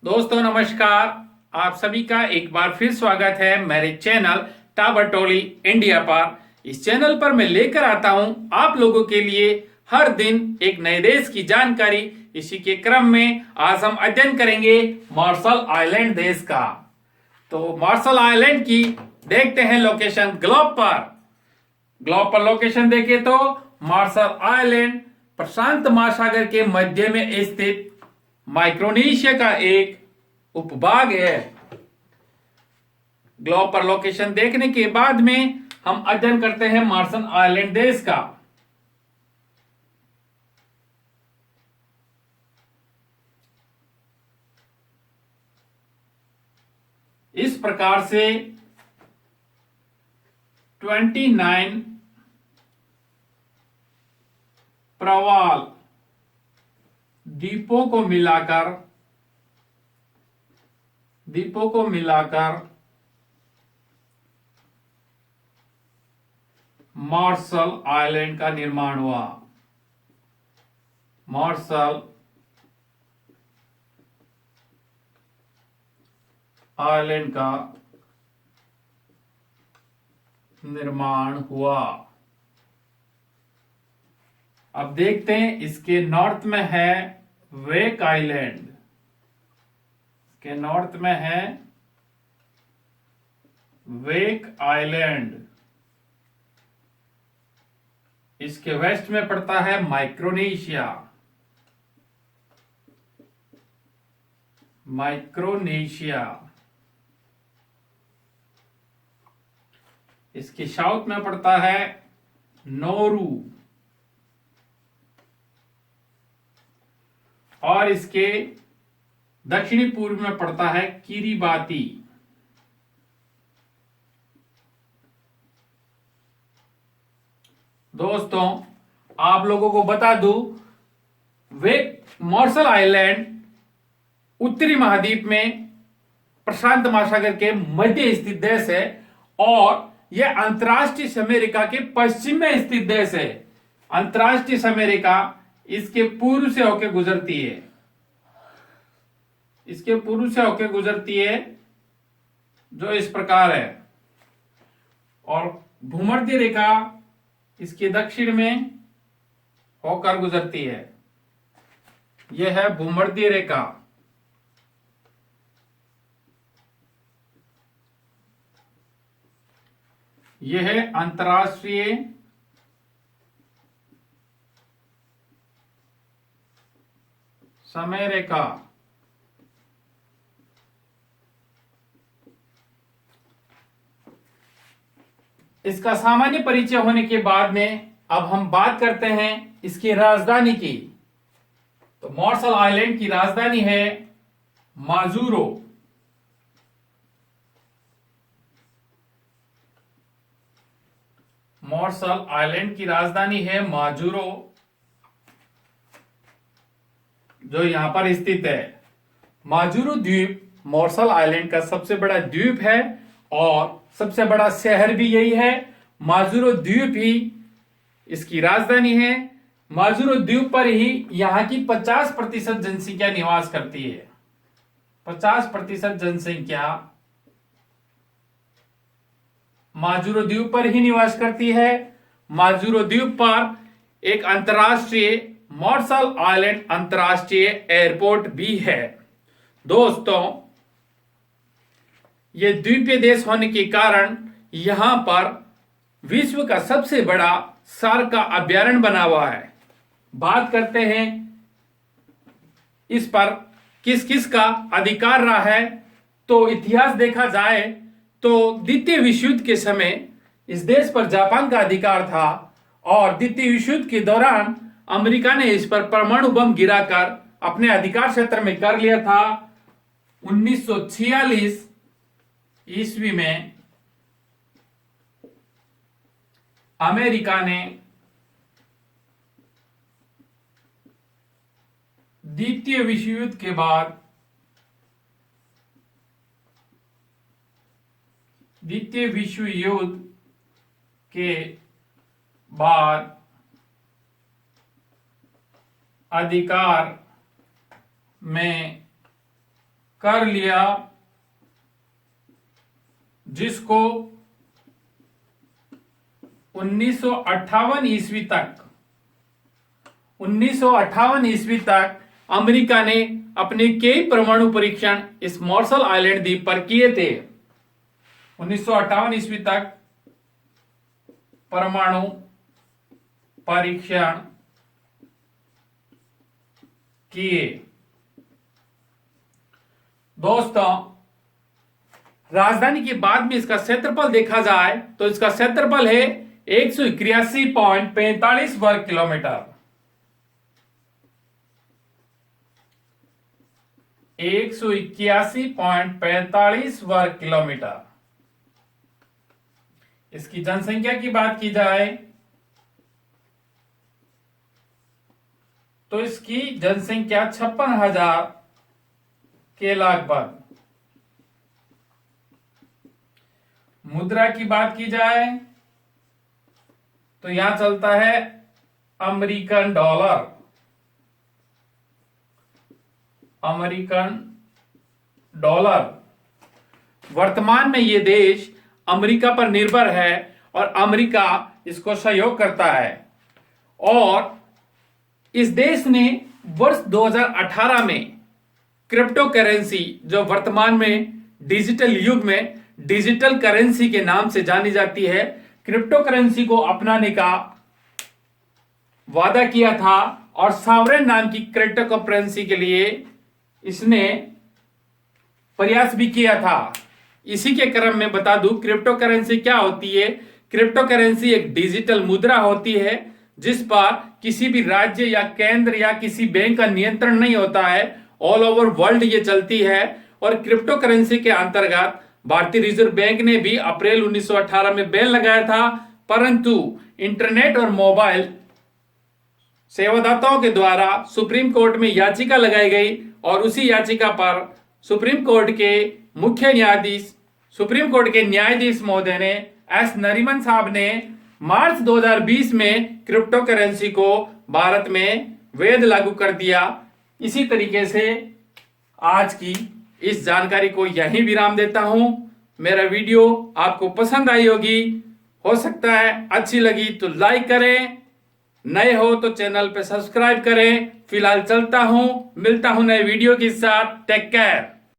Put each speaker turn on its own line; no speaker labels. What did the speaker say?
दोस्तों नमस्कार। आप सभी का एक बार फिर स्वागत है मेरे चैनल टावर टोली इंडिया पर। इस चैनल पर मैं लेकर आता हूं आप लोगों के लिए हर दिन एक नए देश की जानकारी। इसी के क्रम में आज हम अध्ययन करेंगे मार्शल आइलैंड देश का। तो मार्शल आइलैंड की देखते हैं लोकेशन ग्लोब पर। ग्लोब पर लोकेशन देखें तो मार्शल आइलैंड प्रशांत महासागर के मध्य में स्थित माइक्रोनेशिया का एक उपभाग है। ग्लोब पर लोकेशन देखने के बाद में हम अध्ययन करते हैं मार्शल आइलैंड देश का। इस प्रकार से 29 प्रवाल द्वीपों को मिलाकर मार्शल आइलैंड का निर्माण हुआ। मार्शल आइलैंड का निर्माण हुआ। अब देखते हैं, इसके नॉर्थ में है वेक आइलैंड। इसके नॉर्थ में है वेक आइलैंड। इसके वेस्ट में पड़ता है माइक्रोनेशिया। इसके साउथ में पड़ता है नोरू और इसके दक्षिणी पूर्व में पड़ता है किरिबाती। दोस्तों आप लोगों को बता दूं, वे मार्शल आइलैंड उत्तरी महाद्वीप में प्रशांत महासागर के मध्य स्थित देश है और यह अंतर्राष्ट्रीय अमेरिका के पश्चिम में स्थित देश है। अंतर्राष्ट्रीय अमेरिका इसके पूर्व से होकर गुजरती है। जो इस प्रकार है और भूमध्य रेखा इसके दक्षिण में होकर गुजरती है। यह है भूमध्य रेखा। यह है अंतर्राष्ट्रीय समय रेखा। इसका सामान्य परिचय होने के बाद में अब हम बात करते हैं इसकी राजधानी की। तो मार्शल आइलैंड की राजधानी है माजुरो। मार्शल आइलैंड की राजधानी है माजुरो, जो यहां पर स्थित है। माजुरो द्वीप मार्शल आइलैंड का सबसे बड़ा द्वीप है और सबसे बड़ा शहर भी यही है। माजुरो द्वीप ही इसकी राजधानी है। माजुरो द्वीप पर ही यहां की 50% जनसंख्या निवास करती है। 50% जनसंख्या माजुरो द्वीप पर ही निवास करती है। माजुरो द्वीप पर एक अंतर्राष्ट्रीय मार्शल आइलैंड अंतर्राष्ट्रीय एयरपोर्ट भी है। दोस्तों ये द्वीपीय देश होने के कारण यहां पर विश्व का सबसे बड़ा शार्क का अभ्यारण्य बना हुआ है। बात करते हैं इस पर किस किस का अधिकार रहा है। तो इतिहास देखा जाए तो द्वितीय विश्व युद्ध के समय इस देश पर जापान का अधिकार था और द्वितीय विश्व युद्ध के दौरान अमेरिका ने इस पर परमाणु बम गिराकर अपने अधिकार क्षेत्र में कर लिया था। 1946 ईस्वी में अमेरिका ने द्वितीय विश्व युद्ध के बाद अधिकार में कर लिया, जिसको 1958 ईस्वी तक अमेरिका ने अपने कई परमाणु परीक्षण इस मार्शल आइलैंड द्वीप पर किए थे। 1958 ईस्वी तक परमाणु परीक्षण किए। दोस्तों, राजधानी के बाद में इसका क्षेत्रफल देखा जाए तो इसका क्षेत्रफल है 181.45 वर्ग किलोमीटर। 181.45 वर्ग किलोमीटर। इसकी जनसंख्या की बात की जाए तो इसकी जनसंख्या 56,000 के लगभग। मुद्रा की बात की जाए तो यहां चलता है अमेरिकन डॉलर। American dollar. वर्तमान में यह देश अमेरिका पर निर्भर है और अमेरिका इसको सहयोग करता है। और इस देश ने वर्ष 2018 में क्रिप्टो करेंसी, जो वर्तमान में डिजिटल युग में डिजिटल करेंसी के नाम से जानी जाती है, क्रिप्टो करेंसी को अपनाने का वादा किया था और सॉवरेन नाम की क्रिप्टो करेंसी के लिए इसने प्रयास भी किया था। इसी के क्रम में बता दूं क्रिप्टो करेंसी क्या होती है। क्रिप्टो करेंसी एक डिजिटल मुद्रा होती है जिस पर किसी भी राज्य या केंद्र या किसी बैंक का नियंत्रण नहीं होता है। ऑल ओवर वर्ल्ड ये चलती है। और क्रिप्टो करेंसी के अंतर्गत भारतीय रिजर्व बैंक ने भी अप्रैल 1918 में बैन लगाया था, परंतु इंटरनेट और मोबाइल सेवादाताओं के द्वारा सुप्रीम कोर्ट में याचिका लगाई गई और उसी याचिका पर सुप्रीम कोर्ट के न्यायाधीश महोदय ने एस नरीमन साहब ने मार्च 2020 में क्रिप्टो करेंसी को भारत में वैध लागू कर दिया। इसी तरीके से आज की इस जानकारी को यहीं विराम देता हूं। मेरा वीडियो आपको पसंद आई होगी, हो सकता है अच्छी लगी तो लाइक करें, नए हो तो चैनल पे सब्सक्राइब करें। फिलहाल चलता हूं, मिलता हूं नए वीडियो के साथ। Take care.